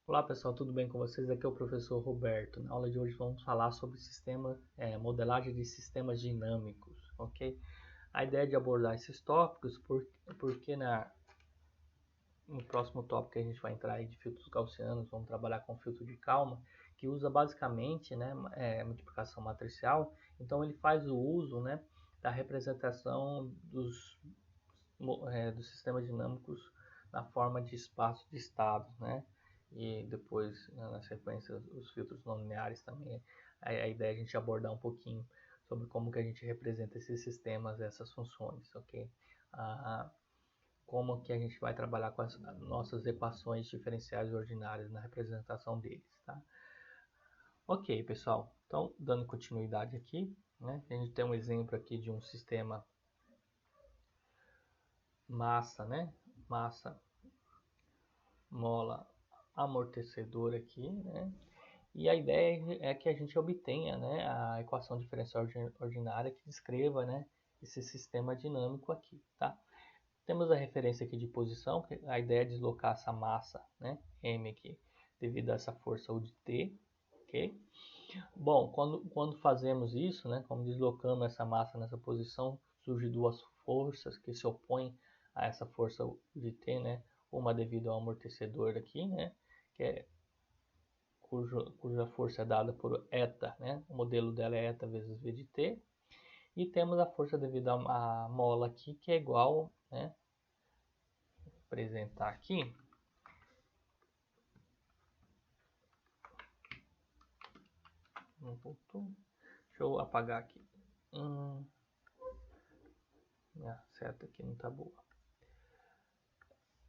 Olá pessoal, tudo bem com vocês? Aqui é o professor Roberto. Na aula de hoje vamos falar sobre modelagem de sistemas dinâmicos, ok? A ideia de abordar esses tópicos porque no próximo tópico a gente vai entrar aí de filtros gaussianos, vamos trabalhar com filtro de Kalman, que usa basicamente multiplicação matricial. Então ele faz o uso da representação dos sistemas dinâmicos na forma de espaço de estados, né? E depois, na sequência, os filtros não lineares também. A ideia é a gente abordar um pouquinho sobre como que a gente representa esses sistemas, essas funções, ok? Como que a gente vai trabalhar com as nossas equações diferenciais ordinárias na representação deles, tá? Ok, pessoal. Então, dando continuidade aqui, né? A gente tem um exemplo aqui de um sistema massa, né? Massa, mola, amortecedor aqui, né? E a ideia é que a gente obtenha, né, a equação diferencial ordinária que descreva, né, esse sistema dinâmico aqui, tá? Temos a referência aqui de posição, que a ideia é deslocar essa massa, né, M aqui, devido a essa força U de T, ok? Bom, quando fazemos isso, né, como deslocamos essa massa nessa posição, surgem duas forças que se opõem a essa força U de T, né? Uma devido ao amortecedor aqui, né, que é cuja força é dada por eta, né? O modelo dela é eta vezes v de t. E temos a força devido à mola aqui, que é igual, né? Vou apresentar aqui. Não voltou. Deixa eu apagar aqui. Minha seta aqui não tá boa.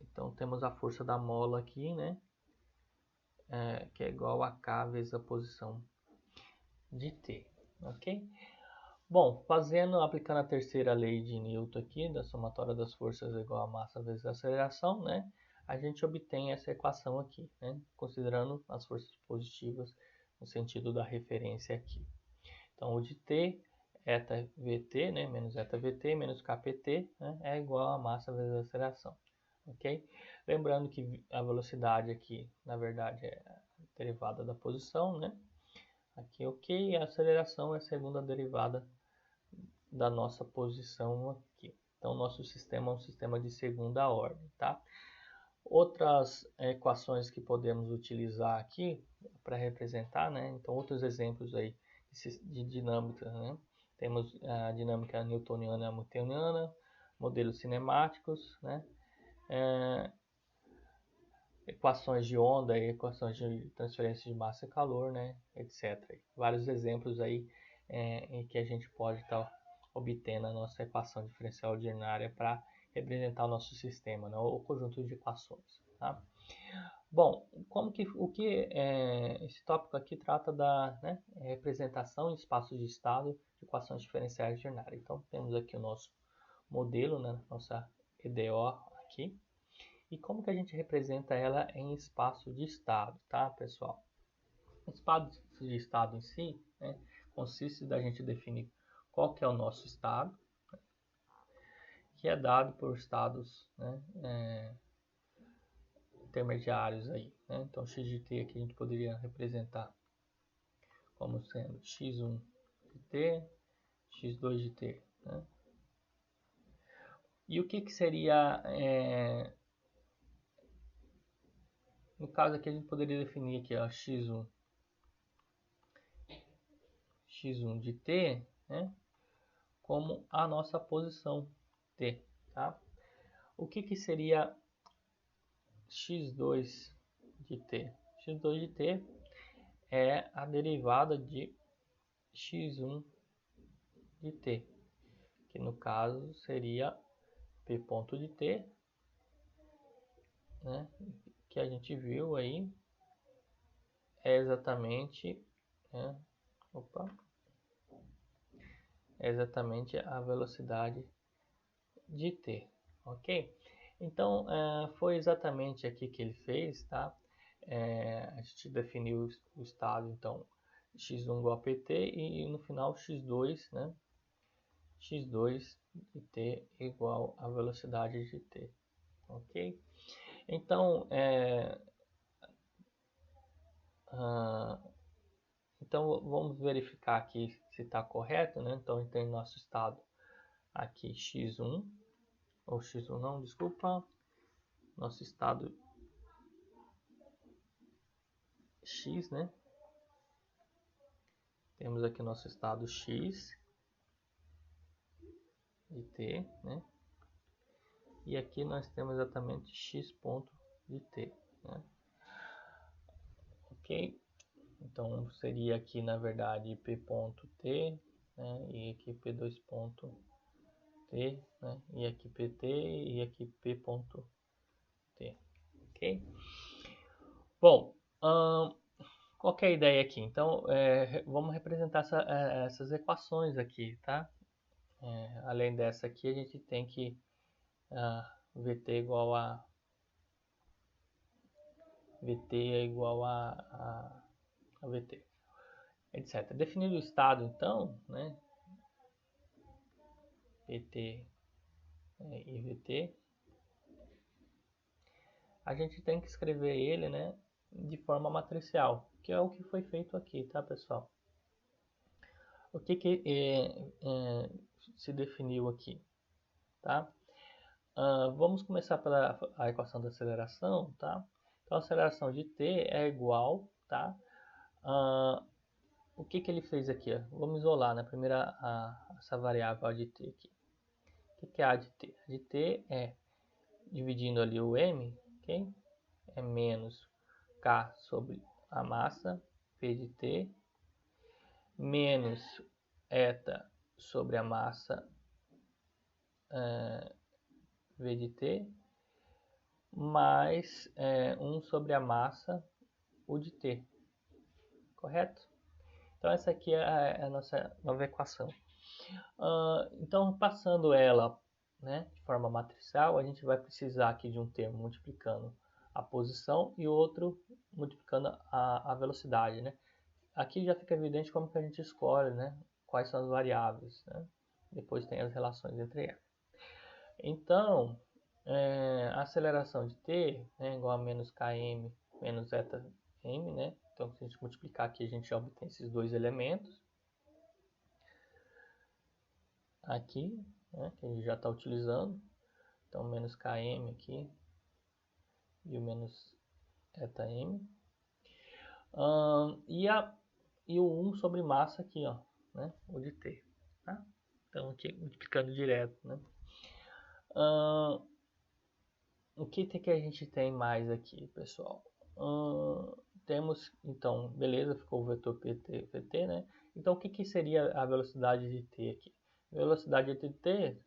Então temos a força da mola aqui, né? Que é igual a K vezes a posição de T, ok? Bom, aplicando a terceira lei de Newton aqui, da somatória das forças igual a massa vezes a aceleração, né? A gente obtém essa equação aqui, né? Considerando as forças positivas no sentido da referência aqui. Então, o de T, eta Vt, né? Menos eta Vt, menos Kpt, né? É igual a massa vezes a aceleração, ok? Lembrando que a velocidade aqui, na verdade, é a derivada da posição, né? Aqui, ok, e a aceleração é a segunda derivada da nossa posição aqui. Então, nosso sistema é um sistema de segunda ordem, tá? Outras equações que podemos utilizar aqui para representar, né? Então, outros exemplos aí de dinâmica, né? Temos a dinâmica newtoniana e hamiltoniana, modelos cinemáticos, né? Equações de onda e equações de transferência de massa e calor, né? Etc. Vários exemplos aí em que a gente pode estar obtendo a nossa equação diferencial ordinária para representar o nosso sistema, né, o conjunto de equações. Tá? Bom, esse tópico aqui trata da representação em espaços de estado de equações diferenciais ordinárias. Então, temos aqui o nosso modelo, né, nossa EDO aqui, e como que a gente representa ela em espaço de estado, tá, pessoal? O espaço de estado em si, né, consiste da gente definir qual que é o nosso estado, que é dado por estados, né, intermediários aí, né? Então x de t aqui a gente poderia representar como sendo x1 de t, x2 de t, né? E o que seria, no caso aqui a gente poderia definir aqui, ó, x1 de t, né, como a nossa posição t, tá? O que seria x2 de t? x2 de t é a derivada de x1 de t, que no caso seria p ponto de t, né, que a gente viu aí, é exatamente, né, é exatamente a velocidade de t, ok? Então, foi exatamente aqui que ele fez, tá? A gente definiu o estado, então, x1 igual a pt e no final x2, né? x2 de t igual a velocidade de t, ok? Então, Então vamos verificar aqui se está correto, né? Então a gente tem nosso estado aqui x1, ou x1 não, desculpa, nosso estado x, né? Temos aqui nosso estado x de t, né? E aqui nós temos exatamente x ponto de t, né? Ok? Então seria aqui na verdade p ponto t, né? E aqui p2 ponto t, né? E aqui pt e aqui p ponto t, ok? Bom, qual que é a ideia aqui? Então vamos representar essas equações aqui, tá? Além dessa aqui a gente tem que Vt igual a Vt é igual a Vt, etc. Definido o estado, então, né, Pt e Vt, a gente tem que escrever ele, né, de forma matricial, que é o que foi feito aqui, tá, pessoal? O que se definiu aqui, tá? Vamos começar pela a equação da aceleração, tá? Então, a aceleração de t é igual, tá? O que ele fez aqui? Ó? Vamos isolar, né? Primeiro essa variável a de t aqui. O que é a de t? A de t é, dividindo ali o m, ok? É menos k sobre a massa, p de t, menos eta sobre a massa, v de t, mais 1 sobre a massa, u de t, correto? Então essa aqui é a nossa nova equação. Então passando ela, né, de forma matricial, a gente vai precisar aqui de um termo multiplicando a posição e outro multiplicando a velocidade, né? Aqui já fica evidente como que a gente escolhe, né, quais são as variáveis, né? Depois tem as relações entre elas. Então, a aceleração de t, né, igual a menos km menos eta m, né? Então, se a gente multiplicar aqui, a gente já obtém esses dois elementos. Aqui, né, que a gente já está utilizando. Então, menos km aqui e o menos eta m. E o 1 sobre massa aqui, ó, né, o de t. Tá? Então, aqui multiplicando direto, né? O que a gente tem mais aqui, pessoal? Temos, então, beleza, ficou o vetor pt, pt, né? Então, o que seria a velocidade de t aqui? A velocidade de t,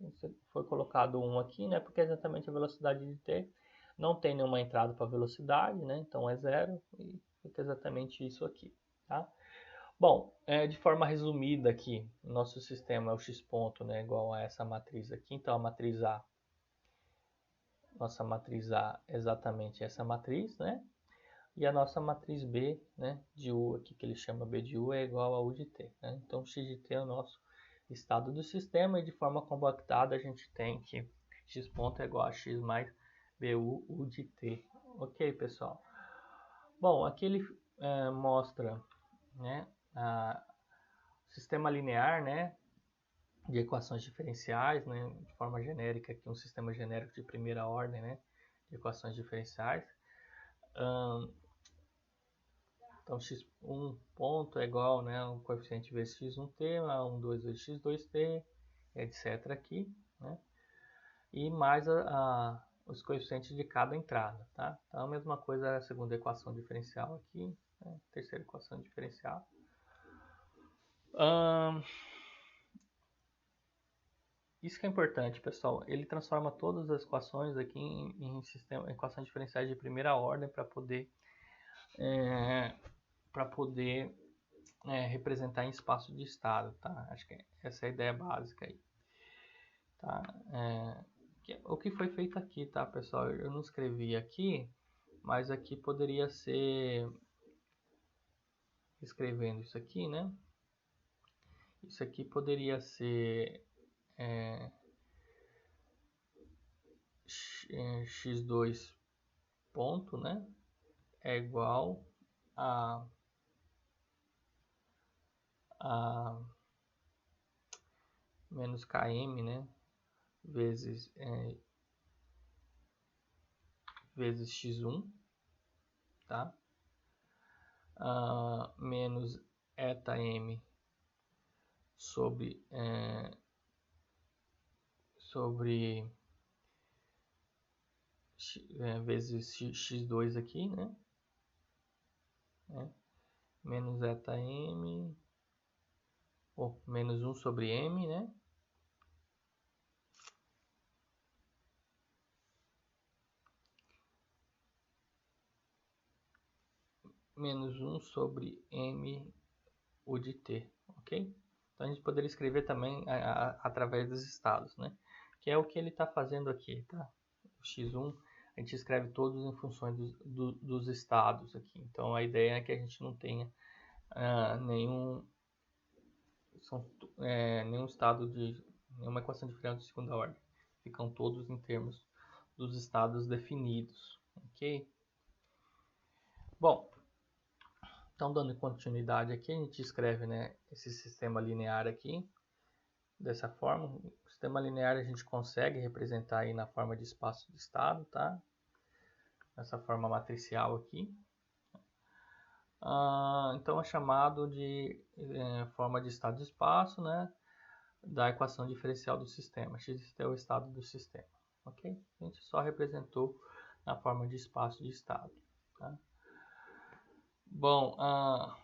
foi colocado 1 aqui, né? Porque é exatamente a velocidade de t. Não tem nenhuma entrada para velocidade, né? Então, é 0 e fica exatamente isso aqui, tá? Bom, de forma resumida aqui, nosso sistema é o x ponto, né? Igual a essa matriz aqui. Então, a matriz A, nossa matriz A é exatamente essa matriz, né? E a nossa matriz B, né, de U aqui, que ele chama B de U, é igual a U de T, né? Então, x de T é o nosso estado do sistema e de forma compactada a gente tem que x ponto é igual a x mais BU, U de T. Ok, pessoal? Bom, aqui ele mostra, né, o sistema linear, né, de equações diferenciais, né, de forma genérica, aqui um sistema genérico de primeira ordem, né, de equações diferenciais. Então, x1 ponto é igual, né, o coeficiente vezes x1t, a 1, 2 vezes x2t, etc. aqui, né? E mais os coeficientes de cada entrada, tá? Então, a mesma coisa é a segunda equação diferencial aqui, né? Terceira equação diferencial. Isso que é importante, pessoal. Ele transforma todas as equações aqui em equações diferenciais de primeira ordem para poder representar em espaço de estado, tá? Acho que essa é a ideia básica aí, tá? O que foi feito aqui, tá, pessoal? Eu não escrevi aqui, mas aqui poderia ser escrevendo isso aqui, né? Isso aqui poderia ser x2 ponto, né? É igual a menos km, né, vezes x1, tá? Menos eta m sobre vezes x2 aqui, né? Menos eta m, menos 1 sobre m, né? Menos 1 sobre m u de t, ok? Então a gente poderia escrever também através dos estados, né? Que é o que ele está fazendo aqui, tá? O x1, a gente escreve todos em funções dos estados aqui. Então a ideia é que a gente não tenha nenhum estado de nenhuma equação diferencial de segunda ordem. Ficam todos em termos dos estados definidos, ok? Bom, então dando continuidade aqui, a gente escreve, né, esse sistema linear aqui dessa forma. O sistema linear a gente consegue representar aí na forma de espaço de estado, tá? Essa forma matricial aqui. Então é chamado de forma de estado de espaço, né, da equação diferencial do sistema. X é o estado do sistema, ok? A gente só representou na forma de espaço de estado, tá? Bom,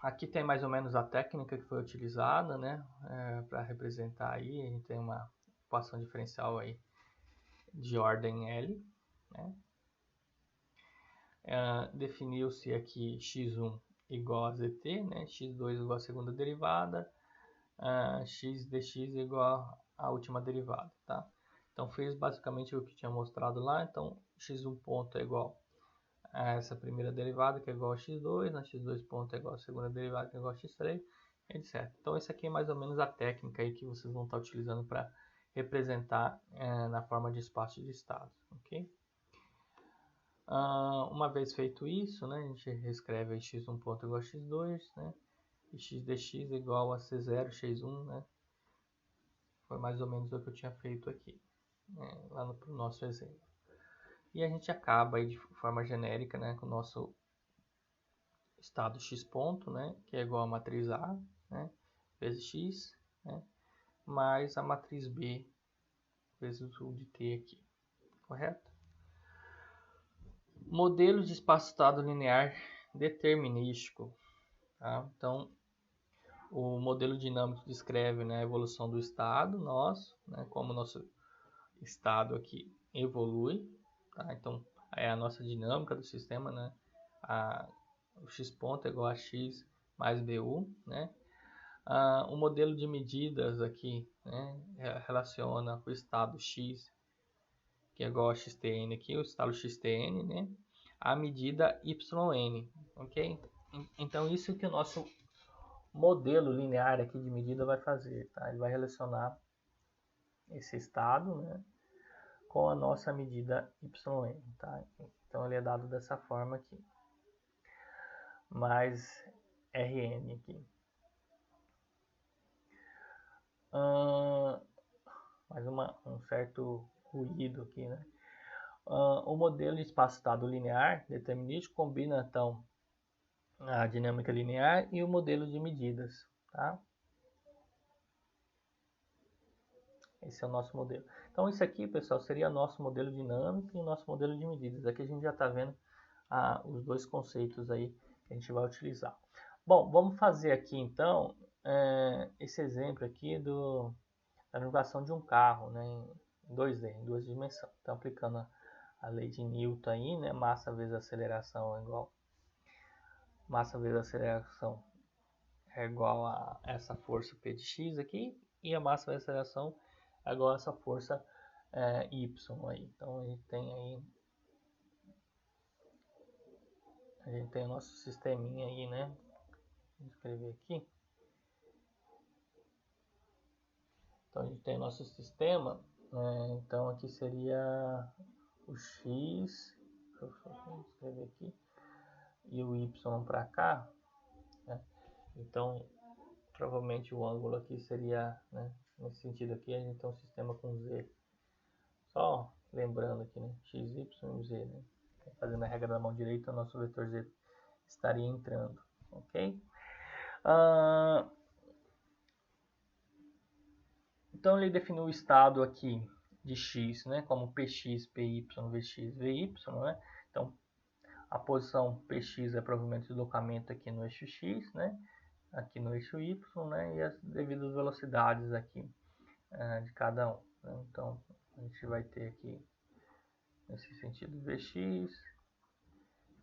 aqui tem mais ou menos a técnica que foi utilizada, né, para representar aí. A gente tem uma equação diferencial aí de ordem L, né? Definiu-se aqui x1 igual a zt, né? x2 igual a segunda derivada, x dx igual a última derivada, tá? Então fez basicamente o que tinha mostrado lá. Então x1 ponto é igual a essa primeira derivada, que é igual a x2, né? x2 ponto é igual a segunda derivada, que é igual a x3, etc. Então isso aqui é mais ou menos a técnica aí que vocês vão estar utilizando para representar na forma de espaço de estados, ok? Uma vez feito isso, né, a gente reescreve aí x1 ponto igual a x2, né, e x dx igual a c0 x1, né, foi mais ou menos o que eu tinha feito aqui, né, lá no nosso exemplo. E a gente acaba aí de forma genérica, né, com o nosso estado x ponto, né, que é igual a matriz A, né, vezes x, né, mais a matriz B vezes o de t aqui, correto? Modelo de espaço-estado linear determinístico, tá? Então, o modelo dinâmico descreve, né, a evolução do estado nosso, né, como o nosso estado aqui evolui, tá? Então, é a nossa dinâmica do sistema, né? O x ponto é igual a x mais bu, né? O modelo de medidas aqui, né, relaciona o estado x, que é igual a xtn aqui, o estado xtn, né, a medida yn, ok? Então isso que o nosso modelo linear aqui de medida vai fazer, tá? Ele vai relacionar esse estado, né, com a nossa medida yn, tá? Então ele é dado dessa forma aqui, mais Rn aqui. Mais um certo ruído aqui, né? O modelo de espaço-estado linear determinístico combina, então, a dinâmica linear e o modelo de medidas, tá? Esse é o nosso modelo. Então, isso aqui, pessoal, seria nosso modelo dinâmico e o nosso modelo de medidas. Aqui a gente já está vendo os dois conceitos aí que a gente vai utilizar. Bom, vamos fazer aqui, então, esse exemplo aqui da navegação de um carro, né, em 2D, em duas dimensões. Então, aplicando a lei de Newton aí, né, massa vezes aceleração é igual... Massa vezes aceleração é igual a essa força P de x aqui, e a massa vezes aceleração é igual a essa força y aí. Então a gente tem o nosso sisteminha aí, né? Vou escrever aqui. Então a gente tem o nosso sistema, então aqui seria o x, vou escrever aqui, e o y para cá, né? Então provavelmente o ângulo aqui seria, né, nesse sentido aqui, a gente tem um sistema com Z. Só lembrando aqui, né, x, y e z, né? Fazendo a regra da mão direita, o nosso vetor Z estaria entrando, ok? Então ele definiu o estado aqui de x, né, como px, py, vx, vy, né? Então a posição px é provavelmente o deslocamento aqui no eixo x, né, aqui no eixo y, né, e as devidas velocidades aqui de cada um, né? Então a gente vai ter aqui nesse sentido vx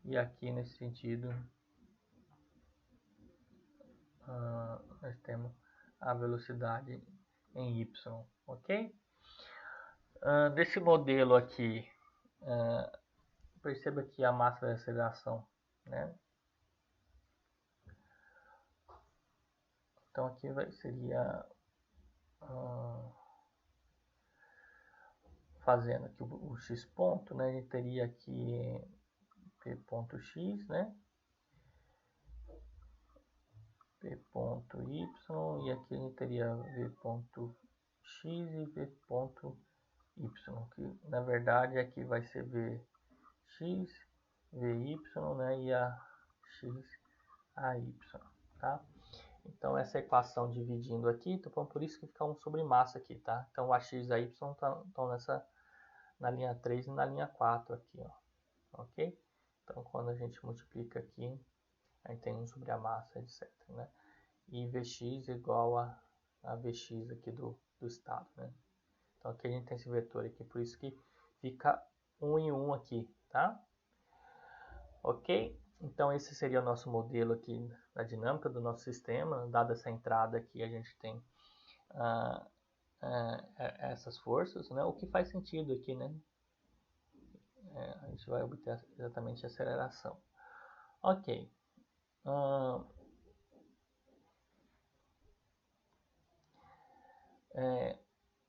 e aqui nesse sentido nós temos a velocidade em y, ok? Desse modelo aqui, perceba que a massa de aceleração, né? Então aqui seria fazendo aqui o x ponto, né? A gente teria aqui p ponto x, né? P ponto y, e aqui a gente teria v ponto x e v ponto y, que na verdade aqui vai ser vx, vy, né? E a x, a y, tá? Então essa equação dividindo aqui, então por isso que fica 1 sobre massa aqui, tá? Então a x e a y estão na linha 3 e na linha 4 aqui, ó, ok? Então quando a gente multiplica aqui, a gente tem 1 sobre a massa, etc, né? E Vx igual a Vx aqui do estado, né? Então aqui a gente tem esse vetor aqui, por isso que fica 1 e 1 aqui, tá? Ok? Então esse seria o nosso modelo aqui da dinâmica do nosso sistema. Dada essa entrada aqui, a gente tem essas forças, né? O que faz sentido aqui, né? A gente vai obter exatamente a aceleração. Ok.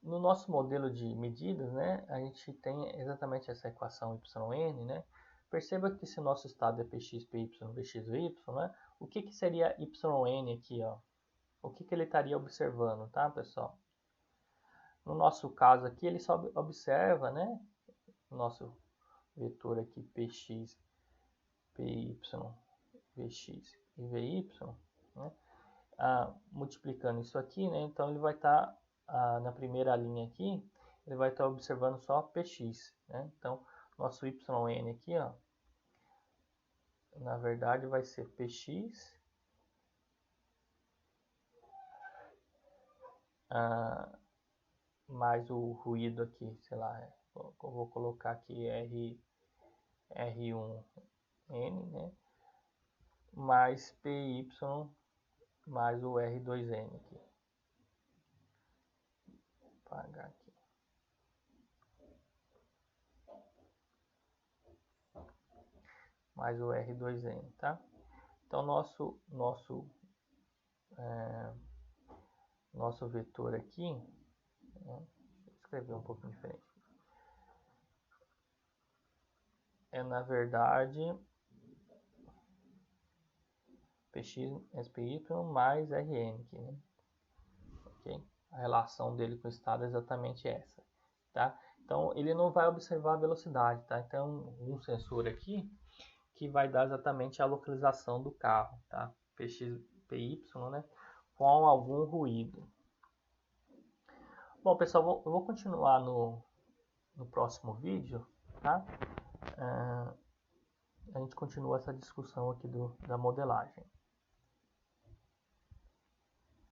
No nosso modelo de medidas, né, a gente tem exatamente essa equação yn, né? Perceba que se o nosso estado é px, py, vx, vy, né? O que seria yn aqui, ó? O que ele estaria observando, tá, pessoal? No nosso caso aqui, ele só observa, né, o nosso vetor aqui px, py, vx e vy, né? Multiplicando isso aqui, né? Então ele vai estar na primeira linha aqui, ele vai estar observando só px, né? Então nosso yn aqui, ó, na verdade vai ser px mais o ruído aqui, sei lá, eu vou colocar aqui R1N, né? Mais PY mais o R2N aqui. Vou apagar aqui. Mais o R2N, tá? Então nosso vetor aqui, né? Deixa eu escrever um pouquinho diferente. É na verdade px SPY mais Rn aqui, né? Ok? A relação dele com o estado é exatamente essa, tá? Então ele não vai observar a velocidade, tá? Então um sensor aqui que vai dar exatamente a localização do carro, tá? Px, Py, né? Com algum ruído. Bom, pessoal, eu vou continuar no próximo vídeo, tá? A gente continua essa discussão aqui da modelagem.